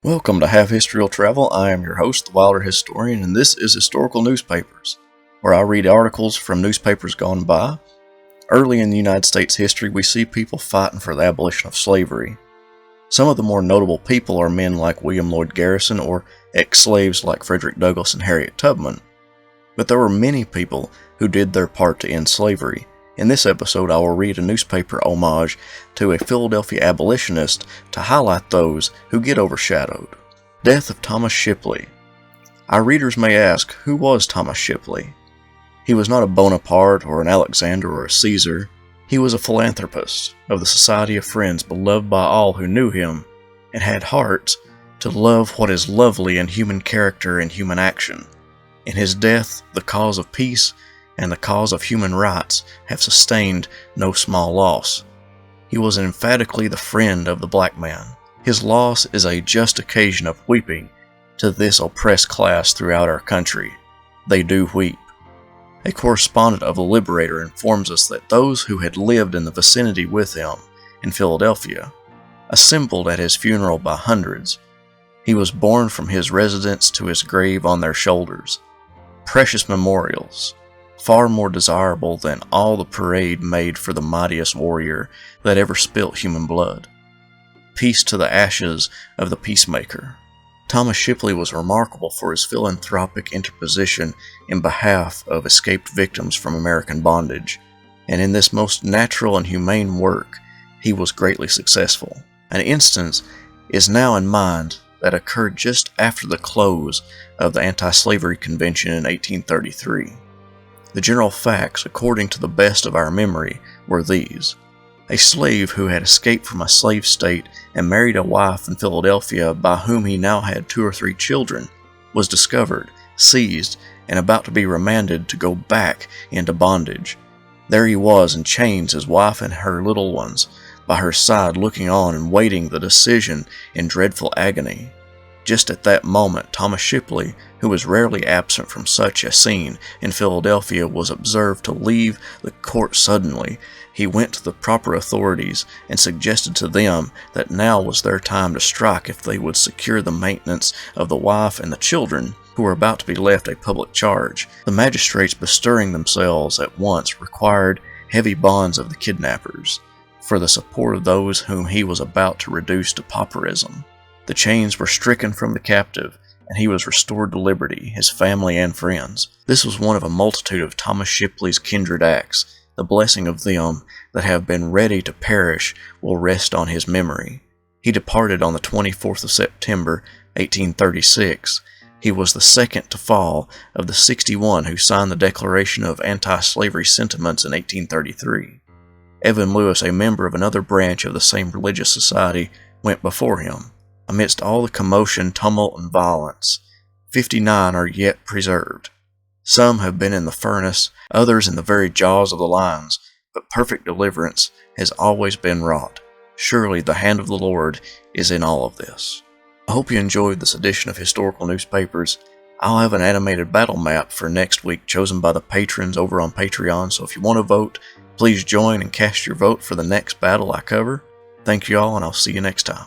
Welcome to Half History Will Travel. I am your host, the Wilder Historian, and this is Historical Newspapers, where I read articles from newspapers gone by. Early in the United States history, we see people fighting for the abolition of slavery. Some of the more notable people are men like William Lloyd Garrison or ex-slaves like Frederick Douglass and Harriet Tubman. But there were many people who did their part to end slavery. In this episode, I will read a newspaper homage to a Philadelphia abolitionist to highlight those who get overshadowed. Death of Thomas Shipley. Our readers may ask, who was Thomas Shipley? He was not a Bonaparte or an Alexander or a Caesar. He was a philanthropist of the Society of Friends, beloved by all who knew him, and had heart to love what is lovely in human character and human action. In his death, the cause of peace and the cause of human rights have sustained no small loss. He was emphatically the friend of the black man. His loss is a just occasion of weeping to this oppressed class throughout our country. They do weep. A correspondent of the Liberator informs us that those who had lived in the vicinity with him in Philadelphia assembled at his funeral by hundreds. He was borne from his residence to his grave on their shoulders. Precious memorials, far more desirable than all the parade made for the mightiest warrior that ever spilt human blood. Peace to the ashes of the peacemaker. Thomas Shipley was remarkable for his philanthropic interposition in behalf of escaped victims from American bondage, and in this most natural and humane work, he was greatly successful. An instance is now in mind that occurred just after the close of the Anti-Slavery Convention in 1833. The general facts, according to the best of our memory, were these. A slave who had escaped from a slave state and married a wife in Philadelphia by whom he now had 2 or 3 children was discovered, seized, and about to be remanded to go back into bondage. There he was in chains, his wife and her little ones by her side, looking on and waiting the decision in dreadful agony. Just at that moment, Thomas Shipley, who was rarely absent from such a scene in Philadelphia, was observed to leave the court suddenly. He went to the proper authorities and suggested to them that now was their time to strike if they would secure the maintenance of the wife and the children, who were about to be left a public charge. The magistrates, bestirring themselves at once, required heavy bonds of the kidnappers for the support of those whom he was about to reduce to pauperism. The chains were stricken from the captive, and he was restored to liberty, his family and friends. This was one of a multitude of Thomas Shipley's kindred acts. The blessing of them that have been ready to perish will rest on his memory. He departed on the 24th of September, 1836. He was the second to fall of the 61 who signed the Declaration of Anti-Slavery Sentiments in 1833. Evan Lewis, a member of another branch of the same religious society, went before him. Amidst all the commotion, tumult, and violence, 59 are yet preserved. Some have been in the furnace, others in the very jaws of the lions, but perfect deliverance has always been wrought. Surely the hand of the Lord is in all of this. I hope you enjoyed this edition of Historical Newspapers. I'll have an animated battle map for next week chosen by the patrons over on Patreon, so if you want to vote, please join and cast your vote for the next battle I cover. Thank you all, and I'll see you next time.